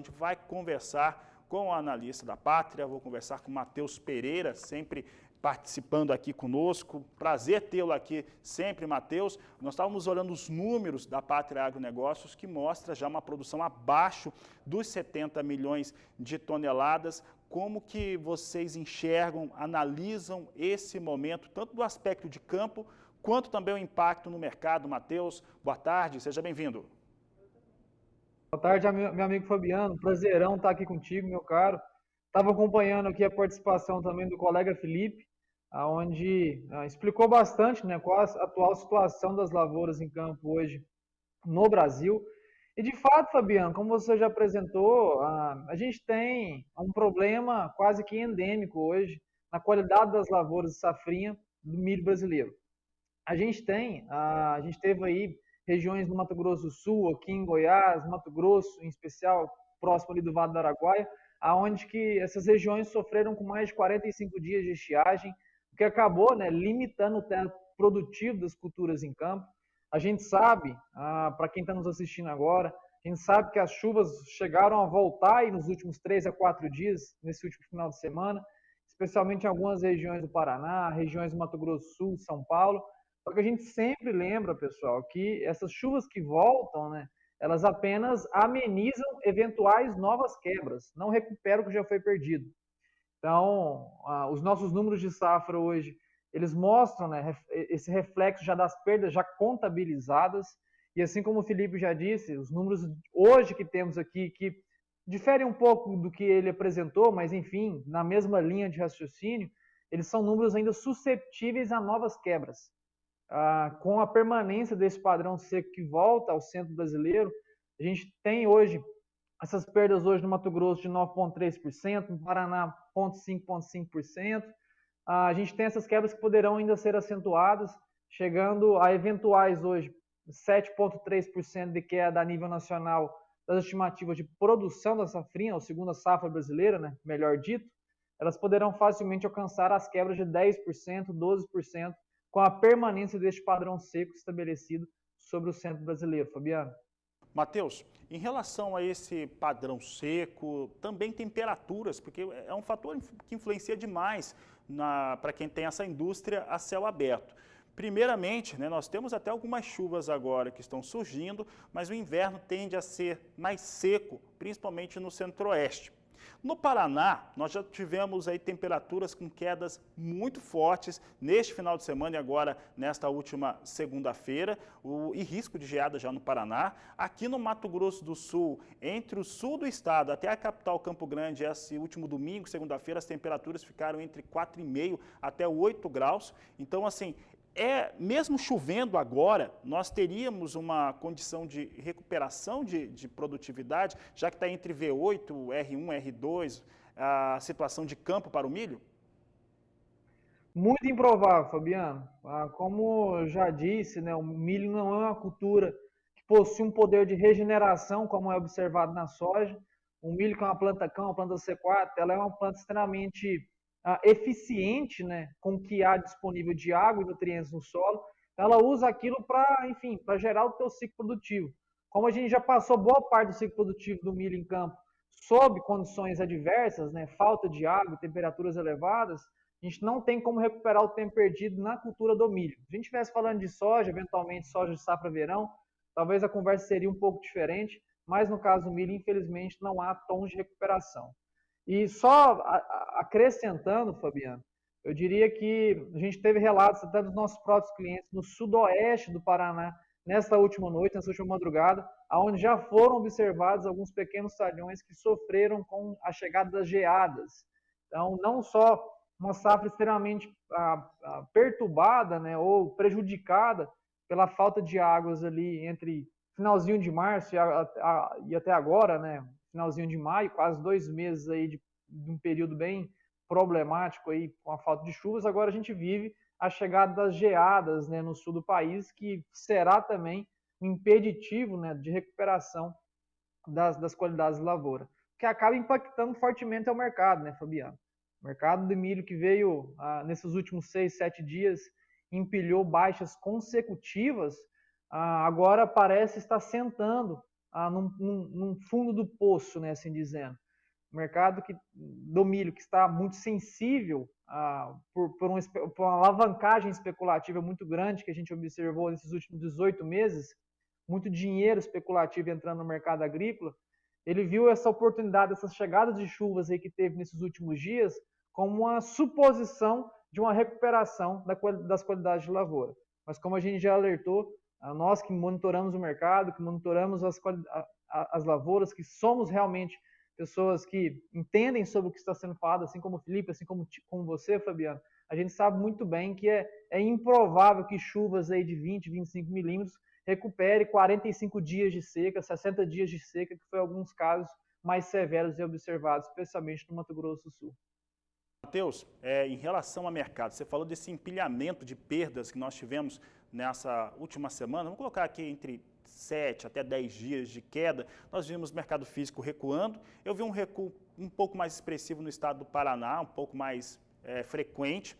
gente vai conversar com o analista da Pátria, vou conversar com o Matheus Pereira, sempre participando aqui conosco. Prazer tê-lo aqui sempre, Matheus. Nós estávamos olhando os números da Pátria Agronegócios, que mostra já uma produção abaixo dos 70 milhões de toneladas. Como que vocês enxergam, analisam esse momento, tanto do aspecto de campo, quanto também o impacto no mercado? Matheus, boa tarde, seja bem-vindo. Boa tarde, meu amigo Fabiano. Prazerão estar aqui contigo, meu caro. Estava acompanhando aqui a participação também do colega Felipe, onde explicou bastante, né, qual a atual situação das lavouras em campo hoje no Brasil. E de fato, Fabiano, como você já apresentou, a gente tem um problema quase que endêmico hoje na qualidade das lavouras de safrinha do milho brasileiro. A gente teve aí regiões no Mato Grosso do Sul, aqui em Goiás, Mato Grosso, em especial, próximo ali do Vale do Araguaia, aonde que essas regiões sofreram com mais de 45 dias de estiagem, o que acabou, né, limitando o teto produtivo das culturas em campo. A gente sabe, para quem está nos assistindo agora, a gente sabe que as chuvas chegaram a voltar aí nos últimos 3 a 4 dias, nesse último final de semana, especialmente em algumas regiões do Paraná, regiões do Mato Grosso do Sul, São Paulo. Só que a gente sempre lembra, pessoal, que essas chuvas que voltam, né, elas apenas amenizam eventuais novas quebras, não recuperam o que já foi perdido. Então, os nossos números de safra hoje, eles mostram, né, esse reflexo já das perdas já contabilizadas, e assim como o Felipe já disse, os números hoje que temos aqui, que diferem um pouco do que ele apresentou, mas enfim, na mesma linha de raciocínio, eles são números ainda susceptíveis a novas quebras. Com a permanência desse padrão seco que volta ao centro brasileiro, a gente tem hoje essas perdas hoje no Mato Grosso de 9,3%, no Paraná 0,5%. A gente tem essas quebras que poderão ainda ser acentuadas, chegando a eventuais hoje 7,3% de queda a nível nacional das estimativas de produção da safrinha, ou segunda safra brasileira, né, melhor dito. Elas poderão facilmente alcançar as quebras de 10%, 12%, com a permanência deste padrão seco estabelecido sobre o centro brasileiro. Fabiano. Matheus, em relação a esse padrão seco, também temperaturas, porque é um fator que influencia demais para quem tem essa indústria a céu aberto. Primeiramente, né, nós temos até algumas chuvas agora que estão surgindo, mas o inverno tende a ser mais seco, principalmente no centro-oeste. No Paraná, nós já tivemos aí temperaturas com quedas muito fortes neste final de semana e agora nesta última segunda-feira, e risco de geada já no Paraná. Aqui no Mato Grosso do Sul, entre o sul do estado até a capital Campo Grande, esse último domingo, segunda-feira, as temperaturas ficaram entre 4,5 até 8 graus. Então, assim, mesmo chovendo agora, nós teríamos uma condição de recuperação de produtividade, já que está entre V8, R1, R2, a situação de campo para o milho? Muito improvável, Fabiano. Como eu já disse, né, o milho não é uma cultura que possui um poder de regeneração, como é observado na soja. O milho, que é uma planta cão, uma planta C4, ela é uma planta extremamente eficiente, né, com o que há disponível de água e nutrientes no solo. Ela usa aquilo para, enfim, para gerar o teu ciclo produtivo. Como a gente já passou boa parte do ciclo produtivo do milho em campo sob condições adversas, né, falta de água, temperaturas elevadas, a gente não tem como recuperar o tempo perdido na cultura do milho. Se a gente estivesse falando de soja, eventualmente soja de safra verão, talvez a conversa seria um pouco diferente, mas no caso do milho, infelizmente, não há tons de recuperação. E só acrescentando, Fabiano, eu diria que a gente teve relatos até dos nossos próprios clientes no sudoeste do Paraná, nesta última noite, nessa última madrugada, onde já foram observados alguns pequenos talhões que sofreram com a chegada das geadas. Então, não só uma safra extremamente perturbada, né, ou prejudicada pela falta de águas ali entre finalzinho de março e até agora, né, finalzinho de maio, quase 2 meses aí de um período bem problemático aí com a falta de chuvas. Agora a gente vive a chegada das geadas, né, no sul do país, que será também um impeditivo, né, de recuperação das qualidades de lavoura, que acaba impactando fortemente ao mercado, né, Fabiano? O mercado de milho que veio nesses últimos 6, 7 dias empilhou baixas consecutivas, agora parece estar sentando num fundo do poço, né, assim dizendo. O mercado do milho que está muito sensível por uma alavancagem especulativa muito grande que a gente observou nesses últimos 18 meses, muito dinheiro especulativo entrando no mercado agrícola, ele viu essa oportunidade, essas chegadas de chuvas aí que teve nesses últimos dias, como uma suposição de uma recuperação das qualidades de lavoura. Mas como a gente já alertou, nós que monitoramos o mercado, que monitoramos as lavouras, que somos realmente pessoas que entendem sobre o que está sendo falado, assim como o Felipe, assim como você, Fabiano, a gente sabe muito bem que é improvável que chuvas aí de 20, 25 milímetros recupere 45 dias de seca, 60 dias de seca, que foi alguns casos mais severos e observados, especialmente no Mato Grosso do Sul. Matheus, em relação ao mercado, você falou desse empilhamento de perdas que nós tivemos nessa última semana. Vamos colocar aqui entre 7 até 10 dias de queda. Nós vimos o mercado físico recuando. Eu vi um recuo um pouco mais expressivo no estado do Paraná, um pouco mais frequente.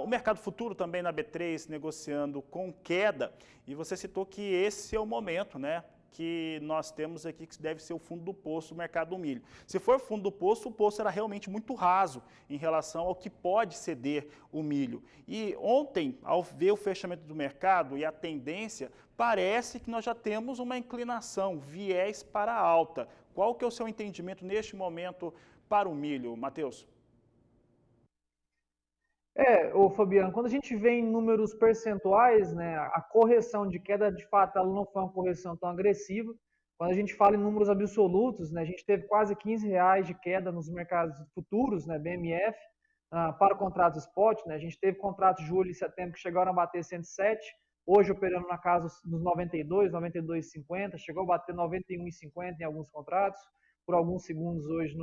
O mercado futuro também na B3 negociando com queda. E você citou que esse é o momento, né, que nós temos aqui, que deve ser o fundo do poço do mercado do milho. Se for fundo do poço, o poço era realmente muito raso em relação ao que pode ceder o milho. E ontem, ao ver o fechamento do mercado e a tendência, parece que nós já temos uma inclinação, viés para a alta. Qual que é o seu entendimento neste momento para o milho, Matheus? Ô Fabiano, quando a gente vê em números percentuais, né, a correção de queda, de fato, ela não foi uma correção tão agressiva. Quando a gente fala em números absolutos, né, a gente teve quase R$ 15 de queda nos mercados futuros, né, BMF, para o contrato spot. Né, a gente teve contratos de julho e setembro que chegaram a bater 107, hoje operando na casa dos 92, 92,50, chegou a bater 91,50 em alguns contratos, por alguns segundos hoje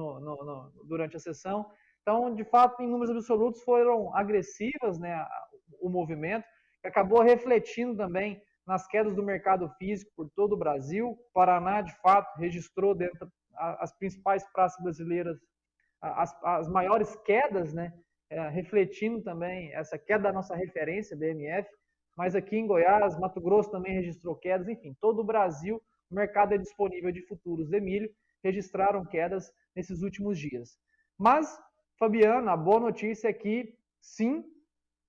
durante a sessão. Então, de fato, em números absolutos foram agressivas, né, o movimento, que acabou refletindo também nas quedas do mercado físico por todo o Brasil. O Paraná, de fato, registrou dentro as principais praças brasileiras as maiores quedas, né, refletindo também essa queda da nossa referência, BMF. Mas aqui em Goiás, Mato Grosso também registrou quedas. Enfim, todo o Brasil, o mercado é disponível de futuros de milho, registraram quedas nesses últimos dias. Mas Fabiano, a boa notícia é que, sim,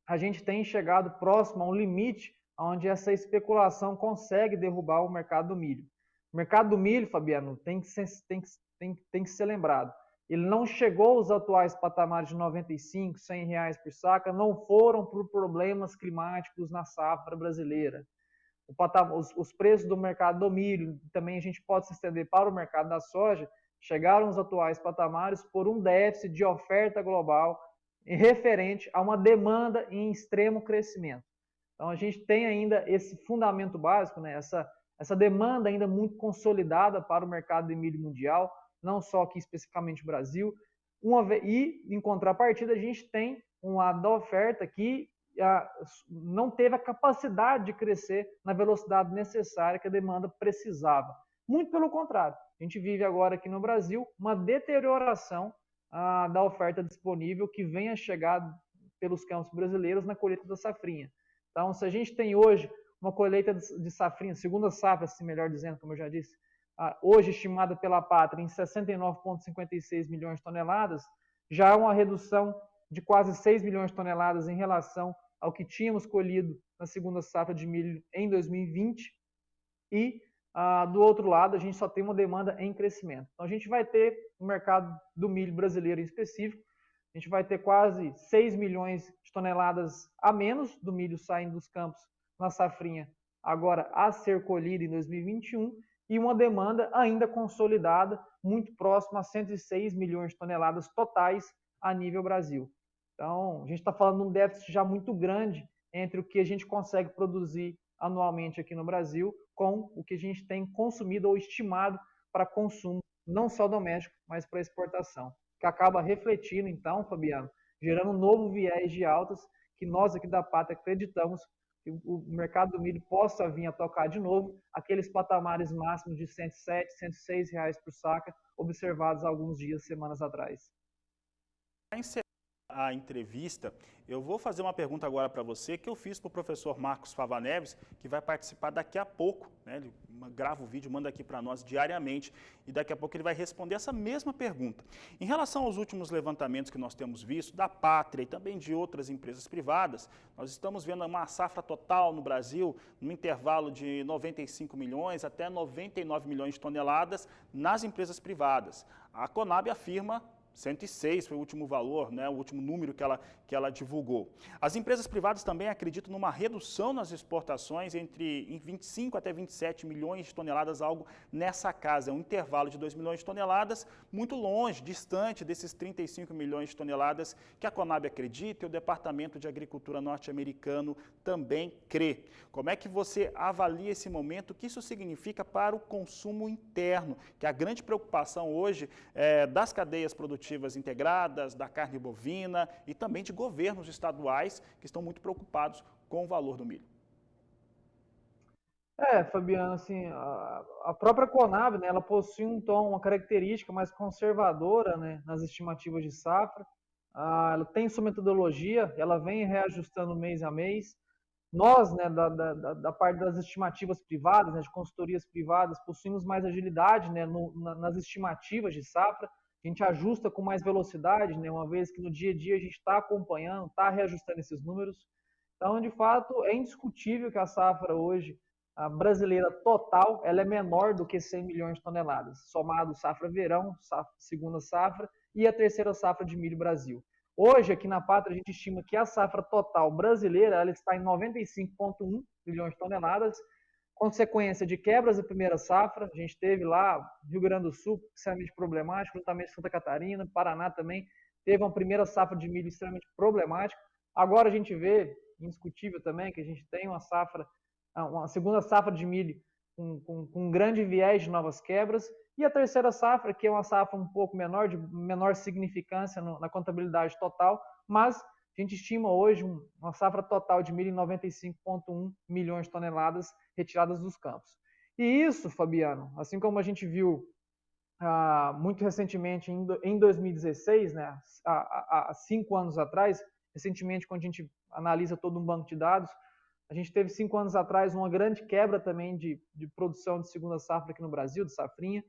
a gente tem chegado próximo a um limite onde essa especulação consegue derrubar o mercado do milho. O mercado do milho, Fabiano, tem que ser lembrado. Ele não chegou aos atuais patamares de 95, R$ 100 por saca, não foram por problemas climáticos na safra brasileira. Os preços do mercado do milho, também a gente pode se estender para o mercado da soja, chegaram aos atuais patamares por um déficit de oferta global referente a uma demanda em extremo crescimento. Então, a gente tem ainda esse fundamento básico, né? essa demanda ainda muito consolidada para o mercado de milho mundial, não só aqui especificamente no Brasil. E, em contrapartida, a gente tem um lado da oferta que não teve a capacidade de crescer na velocidade necessária que a demanda precisava. Muito pelo contrário, a gente vive agora aqui no Brasil uma deterioração da oferta disponível que vem a chegar pelos campos brasileiros na colheita da safrinha. Então, se a gente tem hoje uma colheita de safrinha, segunda safra, se melhor dizendo, como eu já disse, hoje estimada pela Pátria em 69,56 milhões de toneladas, já é uma redução de quase 6 milhões de toneladas em relação ao que tínhamos colhido na segunda safra de milho em 2020. E, do outro lado, a gente só tem uma demanda em crescimento. Então, a gente vai ter no mercado do milho brasileiro em específico, a gente vai ter quase 6 milhões de toneladas a menos do milho saindo dos campos na safrinha, agora a ser colhida em 2021, e uma demanda ainda consolidada, muito próxima a 106 milhões de toneladas totais a nível Brasil. Então, a gente está falando de um déficit já muito grande entre o que a gente consegue produzir anualmente aqui no Brasil com o que a gente tem consumido ou estimado para consumo, não só doméstico, mas para exportação, que acaba refletindo, então, Fabiano, gerando um novo viés de altas que nós aqui da Pátria acreditamos que o mercado do milho possa vir a tocar de novo aqueles patamares máximos de 107, R$ 106 por saca observados há alguns dias, semanas atrás. a entrevista, eu vou fazer uma pergunta agora para você que eu fiz para o professor Marcos Fava Neves, que vai participar daqui a pouco, né? Ele grava o vídeo, manda aqui para nós diariamente e daqui a pouco ele vai responder essa mesma pergunta. Em relação aos últimos levantamentos que nós temos visto, da Pátria e também de outras empresas privadas, nós estamos vendo uma safra total no Brasil no intervalo de 95 milhões até 99 milhões de toneladas nas empresas privadas. A Conab afirma 106 foi o último valor, né, o último número que ela divulgou. As empresas privadas também acreditam numa redução nas exportações em 25 até 27 milhões de toneladas, algo nessa casa. É um intervalo de 2 milhões de toneladas, muito longe, distante desses 35 milhões de toneladas que a Conab acredita e o Departamento de Agricultura norte-americano também crê. Como é que você avalia esse momento? O que isso significa para o consumo interno? Que a grande preocupação hoje é das cadeias produtivas integradas, da carne bovina e também de governos estaduais que estão muito preocupados com o valor do milho. Fabiano, assim, a própria Conab, né, ela possui um tom, uma característica mais conservadora, né, nas estimativas de safra. Ela tem sua metodologia, ela vem reajustando mês a mês. Nós, né, da parte das estimativas privadas, né, de consultorias privadas, possuímos mais agilidade, né, nas estimativas de safra. A gente ajusta com mais velocidade, né, uma vez que no dia a dia a gente está acompanhando, está reajustando esses números. Então, de fato, é indiscutível que a safra hoje, a brasileira total, ela é menor do que 100 milhões de toneladas, somado safra verão, segunda safra e a terceira safra de milho Brasil. Hoje, aqui na Pátria, a gente estima que a safra total brasileira ela está em 95,1 milhões de toneladas, consequência de quebras da primeira safra. A gente teve lá Rio Grande do Sul, extremamente problemático, juntamente Santa Catarina, Paraná também, teve uma primeira safra de milho extremamente problemática. Agora a gente vê, indiscutível também, que a gente tem uma segunda safra de milho com um grande viés de novas quebras, e a terceira safra, que é uma safra um pouco menor, de menor significância na contabilidade total, mas a gente estima hoje uma safra total de milho em 95,1 milhões de toneladas retiradas dos campos. E isso, Fabiano, assim como a gente viu muito recentemente em 2016, né, há 5 anos atrás, recentemente quando a gente analisa todo um banco de dados, a gente teve 5 anos atrás uma grande quebra também de produção de segunda safra aqui no Brasil, de safrinha,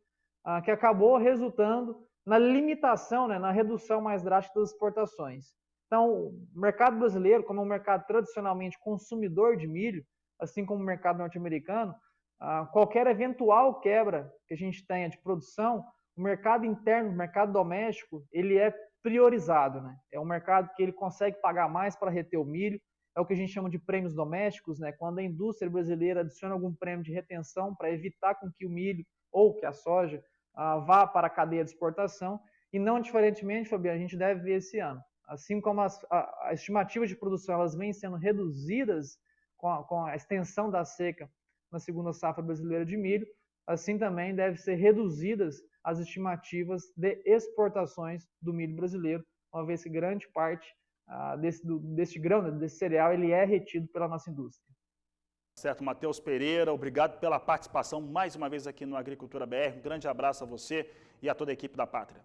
que acabou resultando na limitação, né, na redução mais drástica das exportações. Então, o mercado brasileiro, como é um mercado tradicionalmente consumidor de milho, assim como o mercado norte-americano, qualquer eventual quebra que a gente tenha de produção, o mercado interno, o mercado doméstico, ele é priorizado, né? É um mercado que ele consegue pagar mais para reter o milho, é o que a gente chama de prêmios domésticos, né? Quando a indústria brasileira adiciona algum prêmio de retenção para evitar com que o milho ou que a soja vá para a cadeia de exportação, e não diferentemente, Fabiano, a gente deve ver esse ano. Assim como as estimativas de produção elas vêm sendo reduzidas com a extensão da seca na segunda safra brasileira de milho, assim também devem ser reduzidas as estimativas de exportações do milho brasileiro, uma vez que grande parte desse grão, desse cereal, ele é retido pela nossa indústria. Certo, Matheus Pereira, obrigado pela participação mais uma vez aqui no Agricultura BR. Um grande abraço a você e a toda a equipe da Pátria.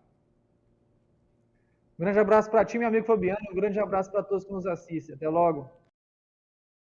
Um grande abraço para ti, meu amigo Fabiano, e um grande abraço para todos que nos assistem. Até logo.